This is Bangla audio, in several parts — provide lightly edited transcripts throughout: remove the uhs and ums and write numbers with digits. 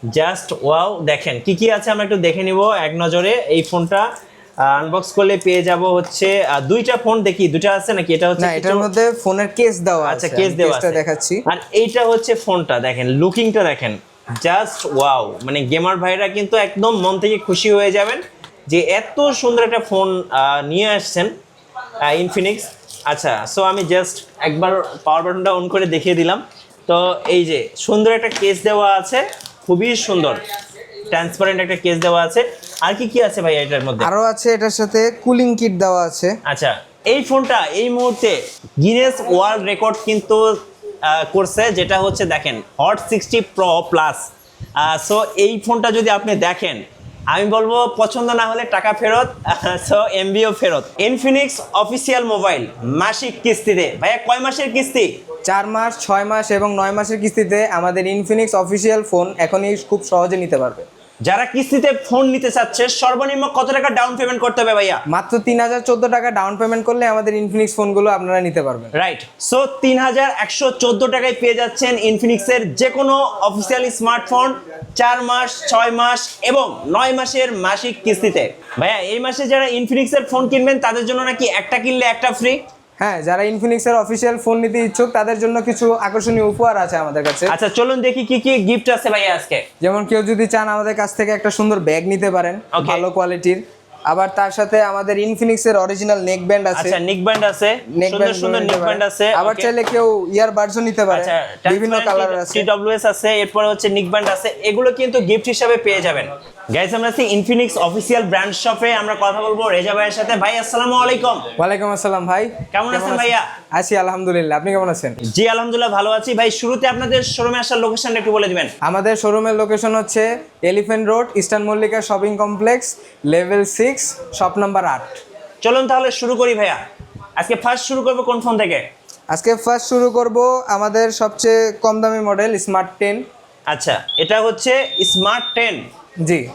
জাস্ট ওয়াও, দেখেন কি কি আছে আমরা একটু দেখে নিব এক নজরে। এই ফোনটা আনবক্স করলে পেয়ে যাব হচ্ছে দুইটা ফোন, দেখি দুইটা আছে নাকি, এটা হচ্ছে না, এটার মধ্যে ফোনের কেস দেওয়া আছে। আচ্ছা, কেস দেওয়া আছে, দেখাচ্ছি। আর এইটা হচ্ছে ফোনটা, দেখেন লুকিংটা দেখেন, জাস্ট ওয়াও। মানে গেমার ভাইরা কিন্তু একদম মন থেকে খুশি হয়ে যাবেন যে এত সুন্দর একটা ফোন নিয়ে আসছেন ইনফিনিক্স। আচ্ছা, সো আমি জাস্ট একবার পাওয়ার বাটনটা অন করে দেখিয়ে দিলাম। তো এই যে সুন্দর একটা কেস দেওয়া আছে, খুবই সুন্দর ট্রান্সপারেন্ট একটা কেস দেওয়া আছে। আর কি কি আছে ভাই এটার মধ্যে? আরো আছে, এটার সাথে কুলিং কিট দেওয়া আছে। আচ্ছা, এই ফোনটা এই মুহূর্তে গিনেস ওয়ার্ল্ড রেকর্ড কিন্তু করছে, যেটা হচ্ছে দেখেন হট 60 প্রো প্লাস। সো এই ফোনটা যদি আপনি দেখেন, আমি বলবো পছন্দ না হলে টাকা ফেরত, সো এমবিও ফেরত। ইনফিনিক্স অফিসিয়াল মোবাইল মাসিক কিস্তিতে। ভাইয়া কয় মাসের কিস্তি? 4 মাস, 6 মাস এবং 9 মাসের কিস্তিতে আমাদের ইনফিনিক্স অফিসিয়াল ফোন এখনই খুব সহজে নিতে পারবে। যারা কিস্তিতে ফোন নিতে চাচ্ছে সর্বনিম্ন কত টাকা ডাউন পেমেন্ট করতে হবে ভাইয়া? মাত্র 3014 টাকা ডাউন পেমেন্ট করলে আমাদের ইনফিনিক্স ফোনগুলো আপনারা নিতে পারবেন। রাইট, সো 3114 টাকায় পেয়ে যাচ্ছেন ইনফিনিক্সের যে কোনো অফিসিয়াল স্মার্টফোন 4 মাস, 6 মাস এবং 9 মাসের মাসিক কিস্তিতে। ভাইয়া এই মাসে যারা ইনফিনিক্সের ফোন কিনবেন তাদের জন্য নাকি একটা কিনলে একটা ফ্রি? হ্যাঁ, যারা ইনফিনিক্সের অফিসিয়াল ফোন নিতে ইচ্ছুক তাদের জন্য কিছু আকর্ষণীয় উপহার আছে আমাদের কাছে। আচ্ছা, চলুন দেখি কি কি গিফট আছে ভাইয়া আজকে। যেমন কেউ যদি চান আমাদের কাছ থেকে একটা সুন্দর ব্যাগ নিতে পারেন, Okay. ভালো কোয়ালিটির। আবার তার সাথে আমাদের ইনফিনিক্সের অরিজিনাল নেক ব্যান্ড আছে। আচ্ছা, নিক ব্যান্ড আছে, সুন্দর সুন্দর নিক ব্যান্ড আছে। আবার Okay. চাইলে কেউ ইয়ার বাডসও নিতে পারে, আচ্ছা, বিভিন্ন কালার আছে। TWS আছে, এরপর হচ্ছে নিক ব্যান্ড আছে, এগুলো কিন্তু গিফট হিসেবে পেয়ে যাবেন। গাইস, আমরা আছি ইনফিনিক্স অফিসিয়াল ব্র্যান্ড শপে, আমরা কথা বলবো রেজা ভাইয়ের সাথে। ভাই আসসালামু আলাইকুম। ওয়ালাইকুম আসসালাম ভাই, কেমন আছেন ভাইয়া? আছি আলহামদুলিল্লাহ, আপনি কেমন আছেন? জি আলহামদুলিল্লাহ ভালো আছি। ভাই শুরুতে আপনাদের শোরুমে আসার লোকেশনটা একটু বলে দিবেন। আমাদের শোরুমের লোকেশন হচ্ছে elephant road, eastern Mallika shopping complex, level 6, shop number 8। চলুন তাহলে শুরু করি ভাইয়া। আজকে ফার্স্ট শুরু করবো কোন ফোন থেকে? আজকে ফার্স্ট শুরু করব আমাদের সবচেয়ে কম দামি মডেল স্মার্ট 10। আচ্ছা, এটা হচ্ছে স্মার্ট 10। জি,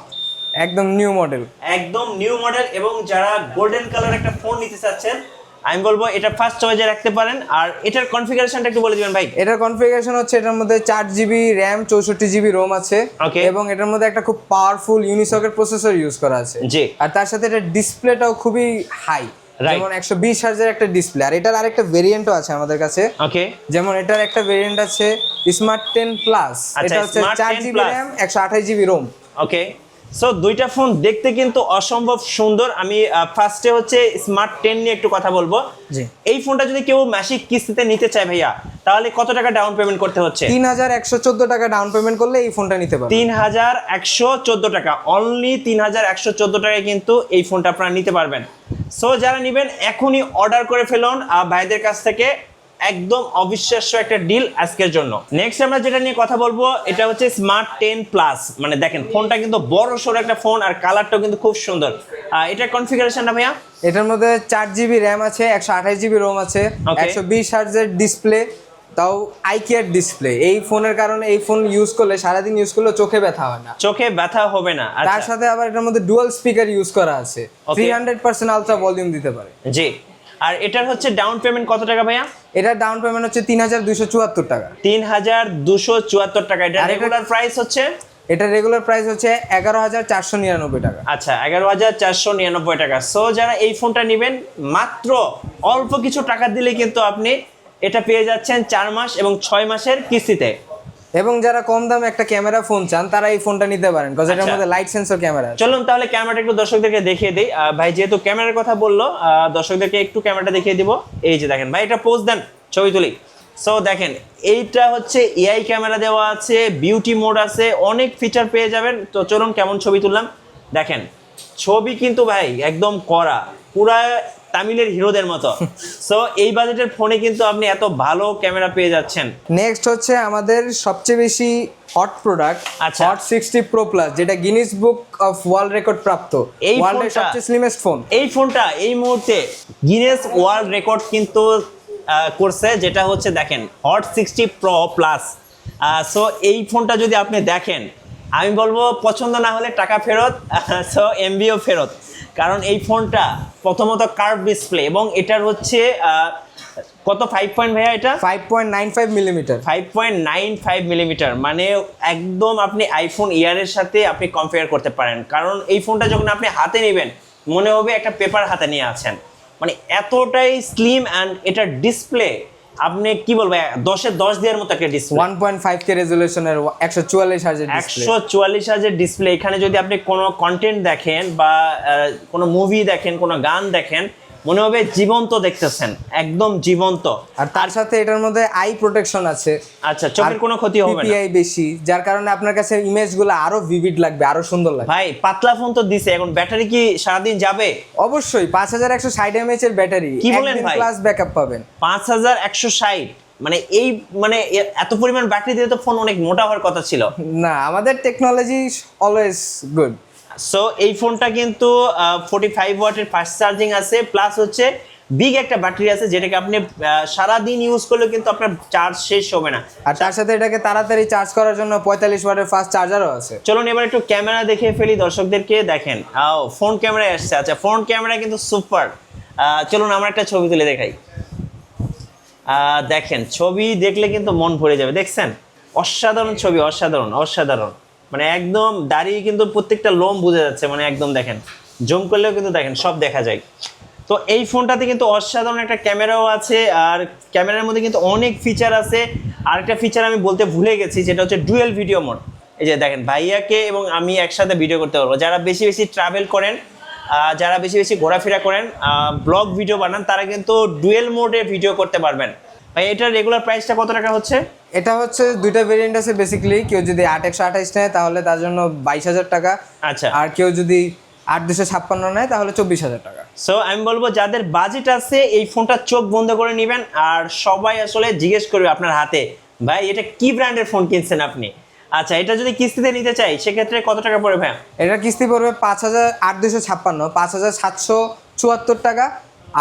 একদম নিউ মডেল। একদম নিউ মডেল, এবং যারা গোল্ডেন কালার একটা ফোন নিতে চাচ্ছেন আমি বলবো এটা ফার্স্ট চয়েসে রাখতে পারেন। আর এটার কনফিগারেশনটা একটু বলে দিবেন ভাই। এটার কনফিগারেশন হচ্ছে এটার মধ্যে 4GB র্যাম, 64GB রোম আছে। Okay. এবং এটার মধ্যে একটা খুব পাওয়ারফুল ইউনিসকের প্রসেসর ইউজ করা আছে। জি। আর তার সাথে এটা ডিসপ্লেটাও খুবই হাই, Right. যেমন 120 হার্জের একটা ডিসপ্লে। আর এটার আরেকটা ভেরিয়েন্টও আছে আমাদের কাছে। ওকে, যেমন এটার একটা ভেরিয়েন্ট আছে স্মার্ট 10 প্লাস। আচ্ছা, এটা হচ্ছে Smart 10 4GB Plus। RAM, 128GB ROM. Okay. So দুইটা ফোন দেখতে কিন্তু অসম্ভব সুন্দর। আমি ফার্স্টে হচ্ছে স্মার্ট 10 নিয়ে একটু কথা বলবো। জি। এই ফোনটা যদি কেউ মাসিক কিস্তিতে নিতে চায় ভাইয়া, তাহলে কত টাকা ডাউন পেমেন্ট করতে হচ্ছে? 3114 টাকা ডাউন পেমেন্ট করলে এই ফোনটা নিতে পারবেন। 3114 টাকা, অনলি 3114 টাকায় কিন্তু এই ফোনটা আপনারা নিতে পারবেন। সো যারা নেবেন এখনই অর্ডার করে ফেলুন ভাইদের কাছ থেকে, একদম অবিশ্বাস্য একটা ডিল আজকের জন্য। নেক্সট আমরা যেটা নিয়ে কথা বলবো এটা হচ্ছে স্মার্ট 10 প্লাস। মানে দেখেন ফোনটা কিন্তু বড় সড়ো একটা ফোন, আর কালারটাও কিন্তু খুব সুন্দর। এটার কনফিগারেশনটা ভাইয়া? এটার মধ্যে 4GB র্যাম আছে, 128GB রোম আছে, Okay. 120 হার্জের ডিসপ্লে, তাও আইকেয়ার ডিসপ্লে। এই ফোনের কারণে এই ফোন ইউজ করলে, সারাদিন ইউজ করলে চোখে ব্যথা হয় না। চোখে ব্যথা হবে না। তার আচ্ছা, সাথে আবার এটার মধ্যে ডুয়াল স্পিকার ইউজ করা আছে, Okay. 300% আলট্রা ভলিউম দিতে পারে। জি। আর এটার হচ্ছে ডাউন পেমেন্ট কত টাকা ভাইয়া? এটার ডাউন পেমেন্ট হচ্ছে 3274 টাকা। 3274 টাকা। এটা আর এটা- রেগুলার প্রাইস হচ্ছে? এটা রেগুলার প্রাইস হচ্ছে 11499 টাকা। আচ্ছা, 11499 টাকা। সো যারা এই ফোনটা নেবেন মাত্র অল্প কিছু টাকা দিলে কিন্তু আপনি এটা পেয়ে যাচ্ছেন 4 মাস এবং 6 মাসের কিস্তিতে। এবং যারা কম দামে একটা ক্যামেরা ফোন চান তারা এই ফোনটা নিতে পারেন, কারণ এটার আচ্ছা। মধ্যে লাইট সেন্সর ক্যামেরা আছে। চলুন তাহলে ক্যামেরাটা একটু দর্শকদেরকে দেখিয়ে দিই। ভাই যেহেতু ক্যামেরার কথা বললো, দর্শকদেরকে একটু ক্যামেরাটা দেখিয়ে দিব। এই যে দেখেন ভাই, এটা পোজ দেন, ছবি তুলি। সো দেখেন এইটা হচ্ছে এআই ক্যামেরা দেওয়া আছে, বিউটি মোড আছে, অনেক ফিচার পেয়ে যাবেন। তো চলুন কেমন ছবি তুললাম দেখেন। ছবি কিন্তু ভাই একদম কড়া, পুরা তামিলের হিরোদের মতো। সো এই বাজেটের ফোনে কিন্তু আপনি এত ভালো ক্যামেরা পেয়ে যাচ্ছেন। নেক্সট হচ্ছে আমাদের সবচেয়ে বেশি হট প্রোডাক্ট, আচ্ছা। হট 60 প্রো প্লাস, যেটা Guinness book of world record প্রাপ্ত, এই ওয়ার্ল্ডের ফোনটা- সবচেয়ে স্লিমেস্ট ফোন। এই ফোনটা এই মুহূর্তে গিনেস ওয়ার্ল্ড রেকর্ড কিন্তু করছে, যেটা হচ্ছে দেখেন হট 60 প্রো প্লাস। সো এই ফোনটা যদি আপনি দেখেন, আমি বলবো পছন্দ না হলে টাকা ফেরত, সো এমবিও ফেরত। কারণ এই ফোনটা প্রথমত কার্ভ ডিসপ্লে এবং এটার হচ্ছে কত 5 পয়েন্ট ভাইয়া এটা 5.95 মিলিমিটার। 5.95 মিলিমিটার, মানে একদম আপনি আইফোন ইয়ারের সাথে আপনি কম্পেয়ার করতে পারেন। কারণ এই ফোনটা যখন আপনি হাতে নেবেন মনে হবে একটা পেপার হাতে নিয়ে আছেন, মানে এতটাই স্লিম। অ্যান্ড এটার ডিসপ্লে আপনি কি বলবো 10-এ 10 দেওয়ার মতো একটা ডিসপ্লে, 1.5K রেজুলেশনের 144 হার্জের ডিসপ্লে। 144 হার্জের ডিসপ্লে। এখানে যদি আপনি কোনো কন্টেন্ট দেখেন বা কোনো মুভি দেখেন, কোনো গান দেখেন, মনে হবে জীবন্ত দেখতেছেন, একদম জীবন্ত। আর তার সাথে এটার মধ্যে আই প্রোটেকশন আছে। আচ্ছা, চোখের কোনো ক্ষতি হবে না, পিপিআই বেশি, যার কারণে আপনার কাছে ইমেজগুলো আরো ভিভিড লাগবে, আরো সুন্দর লাগবে। ভাই পাতলা ফোন তো দিছে, এখন ব্যাটারি কি সারাদিন যাবে? অবশ্যই 5160 mAh এর ব্যাটারি, কি বলেন ভাই? ক্লাস ব্যাকআপ পাবেন 5160, মানে এই মানে এত পরিমাণ ব্যাটারি দিয়ে তো ফোন অনেক মোটা হওয়ার কথা ছিল না। আমাদের টেকনোলজি অলওয়েজ গুড। সো এই ফোনটা কিন্তু 45 ওয়াটের ফাস্ট চার্জিং আছে, প্লাস হচ্ছে বিগ একটা ব্যাটারি আছে যেটাকে আপনি সারাদিন ইউজ করলে কিন্তু আপনার চার্জ শেষ হবে না। আর তার সাথে এটাকে তাড়াতাড়ি চার্জ করার জন্য 45 ওয়াটের ফাস্ট চার্জারও আছে। চলুন এবার একটু ক্যামেরা দেখে ফেলি দর্শকদেরকে। দেখেন ফোন ক্যামেরায় আসছে। আচ্ছা, ফোন ক্যামেরা কিন্তু সুপার। চলুন আমরা একটা ছবি তুলে দেখাই। দেখেন ছবি দেখলে কিন্তু মন ভরে যাবে। দেখছেন অসাধারণ ছবি, অসাধারণ অসাধারণ, মানে একদম দাঁড়িয়ে কিন্তু প্রত্যেকটা লোম বোঝা যাচ্ছে, মানে একদম দেখেন জুম করলেও কিন্তু দেখেন সব দেখা যায়। তো এই ফোনটাতে কিন্তু অসাধারণ একটা ক্যামেরাও আছে, আর ক্যামেরার মধ্যে কিন্তু অনেক ফিচার আছে। আরেকটা ফিচার আমি বলতে ভুলে গেছি, যেটা হচ্ছে ডুয়েল ভিডিও মোড। এই যে দেখেন ভাইয়াকে এবং আমি একসাথে ভিডিও করতে পারবো। যারা বেশি বেশি ট্রাভেল করেন, যারা বেশি বেশি ঘোরাফেরা করেন, ব্লগ ভিডিও বানান, তারা কিন্তু ডুয়েল মোডে ভিডিও করতে পারবেন। ভাই এটার রেগুলার প্রাইসটা কত টাকা হচ্ছে? এটা হচ্ছে দুইটা ভেরিয়েন্ট আছে বেসিক্যালি। কেউ যদি 8128 নেয় তাহলে তার জন্য 22,000 টাকা। আচ্ছা, আর কেউ যদি 8256 নেয় তাহলে 24,000 টাকা। সো আমি বলবো যাদের বাজেট আছে এই ফোনটা চোখ বন্ধ করে নেবেন। আর সবাই আসলে জিজ্ঞেস করবে আপনার হাতে, ভাই এটা কি ব্র্যান্ডের ফোন কিনছেন আপনি? আচ্ছা, এটা যদি কিস্তিতে নিতে চাই সেক্ষেত্রে কত টাকা পড়বে ভাই? এটা কিস্তি পড়বে 5,8256 টাকা।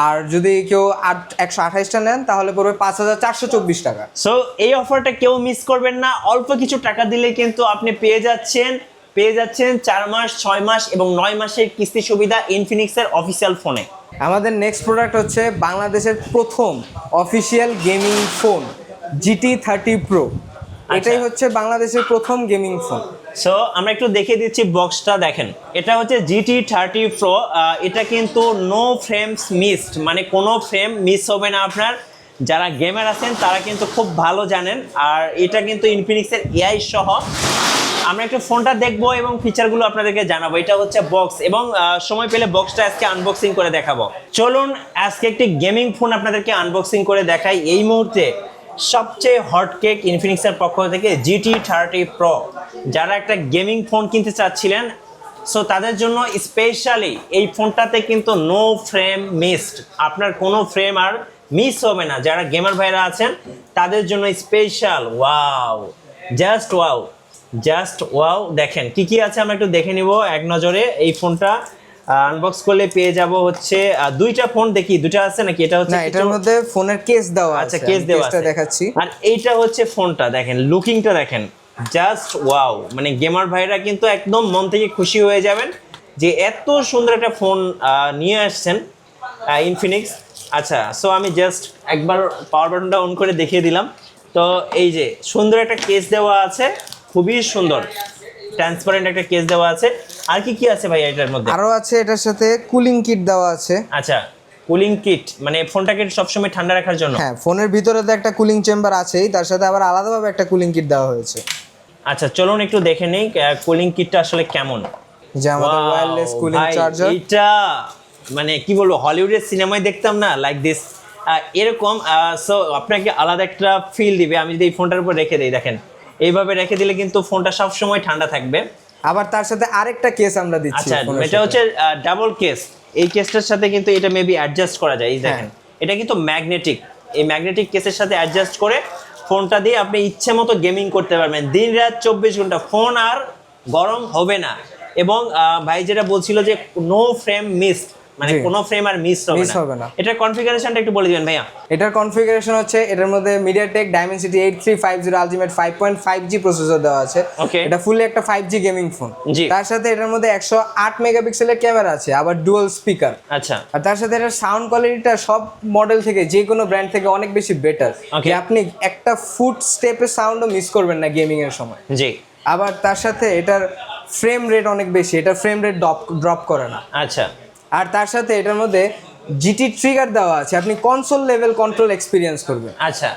আর যদি কেউ 128টা নেন তাহলে পড়বে 5,424 টাকা। সো এই অফারটা কেউ মিস করবেন না। অল্প কিছু টাকা দিলে কিন্তু আপনি পেয়ে যাচ্ছেন 4 মাস, 6 মাস এবং 9 মাসের কিস্তি সুবিধা ইনফিনিক্সের অফিসিয়াল ফোনে। আমাদের নেক্সট প্রোডাক্ট হচ্ছে বাংলাদেশের প্রথম official gaming phone GT30 Pro। এটাই হচ্ছে বাংলাদেশের প্রথম গেমিং ফোন। সো আমরা একটু দেখে দিচ্ছি বক্সটা। দেখেন এটা হচ্ছে GT30 Pro। এটা কিন্তু নো ফ্রেমস মিসড, মানে কোনো ফ্রেম মিস হবে না আপনার। যারা গেমার আছেন তারা কিন্তু খুব ভালো জানেন। আর এটা কিন্তু ইনফিনিক্সের এআই সহ। আমরা একটু ফোনটা দেখবো এবং ফিচারগুলো আপনাদেরকে জানাবো। এটা হচ্ছে বক্স, এবং সময় পেলে বক্সটা আজকে আনবক্সিং করে দেখাবো। চলুন আজকে একটি গেমিং ফোন আপনাদেরকে আনবক্সিং করে দেখাই। এই মুহূর্তে সবচেয়ে হট কেক ইনফিনিক্সের পক্ষ থেকে GT30 Pro। যারা একটা গেমিং ফোন কিনতে চাচ্ছিলেন, সো তাদের জন্য স্পেশালি এই ফোনটাতে কিন্তু নো ফ্রেম মিসড, আপনার কোনো ফ্রেম আর মিস হবে না। যারা গেমার ভাইরা আছেন তাদের জন্য special. Wow, just wow, just wow. দেখেন কি কি আছে আমরা একটু দেখে নিব এক নজরে। এই ফোনটা আনবক্স করলে পেয়ে যাব হচ্ছে দুইটা ফোন। দেখি দুটো আছে নাকি? এটা হচ্ছে না, এটার মধ্যে ফোনের কেস দেওয়া আছে। আচ্ছা, কেস দেওয়া আছে, দেখাচ্ছি। আর এইটা হচ্ছে ফোনটা। দেখেন লুকিংটা দেখেন, জাস্ট ওয়াও। মানে গেমার ভাইরা কিন্তু একদম মন থেকে খুশি হয়ে যাবেন যে এত সুন্দর একটা ফোন নিয়ে আসছেন ইনফিনিক্স। আচ্ছা, সো আমি জাস্ট একবার পাওয়ার বাটনটা অন করে দেখিয়ে দিলাম। তো এই যে সুন্দর একটা কেস দেওয়া আছে, খুবই সুন্দর ট্রান্সপারেন্ট একটা কেস দেওয়া আছে। আর কি কি আছে ভাই এটার মধ্যে? আরো আছে, এটার সাথে কুলিং কিট দেওয়া আছে। আচ্ছা, কুলিং কিট মানে ফোনটাকে সবসময় ঠান্ডা রাখার জন্য। হ্যাঁ, ফোনের ভিতরে তো একটা কুলিং চেম্বার আছেই, তার সাথে আবার আলাদাভাবে একটা কুলিং কিট দেওয়া হয়েছে। আচ্ছা, চলুন একটু দেখে নেই কুলিং কিটটা আসলে কেমন। যে আমাদের ওয়্যারলেস কুলিং চার্জার। এটা মানে কি বলবো, হলিউডের সিনেমায় দেখতাম না লাইক দিস, এরকম। সো আপনাকে আলাদা একটা ফিল দিবে। আমি যদি এই ফোনটার উপর রেখে দিই, দেখেন এইভাবে রেখে দিলে কিন্তু ফোনটা সব সময় ঠান্ডা থাকবে। আবার তার সাথে আরেকটা কেস আমরা দিচ্ছি। আচ্ছা, এটা হচ্ছে ডাবল কেস। এই কেসটার সাথে কিন্তু এটা মেবি অ্যাডজাস্ট করা যায়। এই দেখেন এটা কিন্তু ম্যাগনেটিক। এই ম্যাগনেটিক কেসের সাথে অ্যাডজাস্ট করে ফোনটা দিয়ে আপনি ইচ্ছে মতো গেমিং করতে পারবেন দিন রাত 24 ঘন্টা। ফোন আর গরম হবে না। এবং ভাই যেটা বলছিল যে নো ফ্রেম মিস, মানে জি। কোনো ফ্রেম আর মিস Miss হবে হবে না। না। এটার কনফিগারেশনটা একটু বলে দিবেন ভাইয়া। এটার কনফিগারেশন হচ্ছে এটার মধ্যে MediaTek Dimensity 8350 Ultimate 5.5G processor দেওয়া আছে। Okay. এটা ফুললি একটা 5G গেমিং ফোন। জি। তার সাথে এটার মধ্যে 108 মেগাপিক্সেলের ক্যামেরা আছে, আবার ডুয়াল স্পিকার। আচ্ছা আর তার সাথে এটার সাউন্ড কোয়ালিটিটা সব মডেল থেকে যে কোনো ব্র্যান্ড থেকে অনেক বেশি বেটার। Okay. আপনি একটা ফুট স্টেপের সাউন্ডও মিস করবেন না গেমিং এর সময়। জি আবার তার সাথে এটার ফ্রেম রেট অনেক বেশি, এটা ফ্রেম রেট ড্রপ করে না। আচ্ছা আর তার সাথে এটার মধ্যে জিটি ট্রিগার দেওয়া আছে, আপনি কনসোল লেভেল কন্ট্রোল এক্সপিরিয়েন্স করবেন। আচ্ছা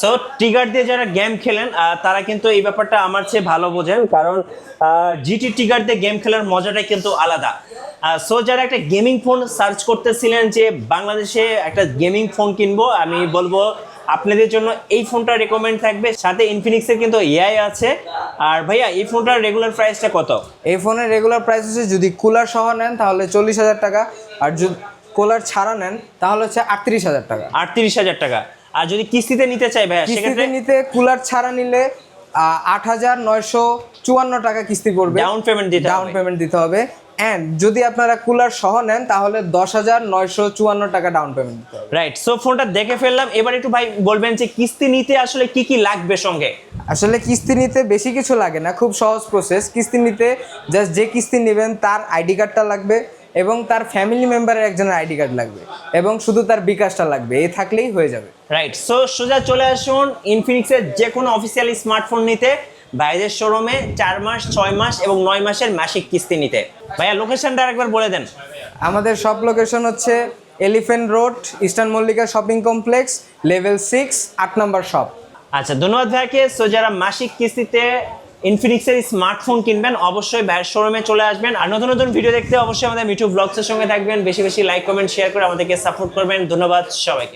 সো ট্রিগার দিয়ে যারা গেম খেলেন তারা কিন্তু এই ব্যাপারটা আমার চেয়ে ভালো বোঝেন, কারণ জিটি ট্রিগার দিয়ে গেম খেলার মজাটাই কিন্তু আলাদা। সো যারা একটা গেমিং ফোন সার্চ করতেছিলেন যে বাংলাদেশে একটা গেমিং ফোন কিনবো, আমি বলবো আপনাদের জন্য এই ফোনটা রেকমেন্ড থাকবে। সাথে ইনফিনিক্সের কিন্তু এআই আছে। আর ভাইয়া এই ফোনটার রেগুলার প্রাইসটা কত? এই ফোনের রেগুলার প্রাইস হচ্ছে যদি কুলার সহ নেন তাহলে 40,000 টাকা, আর যদি কুলার ছাড়া নেন তাহলে হচ্ছে 38,000 টাকা। 38,000 টাকা। আর যদি কিস্তিতে নিতে চাই ভাইয়া কিস্তিতে সেক্ষেত্রে নিতে কুলার ছাড়া নিলে 8,954 টাকা কিস্তি পড়বে, ডাউন পেমেন্ট দিতে ডাউন হবে। পেমেন্ট দিতে হবে। অ্যান্ড যদি আপনারা কুলার সহ নেন তাহলে 10,954 টাকা ডাউন পেমেন্ট দিতে হবে। রাইট, সো ফোনটা দেখে ফেললাম, এবার একটু ভাই বলবেন যে কিস্তি নিতে আসলে কি কি লাগবে সঙ্গে? আসলে কিস্তি নিতে বেশি কিছু লাগে না, খুব সহজ প্রসেস। কিস্তি নিতে জাস্ট যে কিস্তি নেবেন তার আইডি কার্ডটা লাগবে এবং তার ফ্যামিলি মেম্বারের একজনের আইডি কার্ড লাগবে এবং শুধু তার বিকাশটা লাগবে, এই থাকলেই হয়ে যাবে। রাইট, সো সোজা চলে আসুন ইনফিনিক্সের যে কোনো অফিসিয়াল স্মার্টফোন নিতে বাইরের শোরুমে 4 মাস 6 মাস এবং 9 মাসের মাসিক কিস্তি নিতে। ভাইয়া লোকেশনটা আরেকবার বলে দেন। আমাদের শপ লোকেশন হচ্ছে elephant road, eastern Mallika shopping complex, level 6, 8 নম্বর শপ। আচ্ছা ধন্যবাদ ভাইকে। সো যারা মাসিক কিস্তিতে ইনফিনিক্সের স্মার্টফোন কিনবেন অবশ্যই বাইরের শোরুমে চলে আসবেন। আর নতুন নতুন ভিডিও দেখতে অবশ্যই আমাদের মিঠু ব্লগসের সঙ্গে থাকবেন। বেশি বেশি লাইক কমেন্ট শেয়ার করে আমাদেরকে সাপোর্ট করবেন। ধন্যবাদ সবাইকে।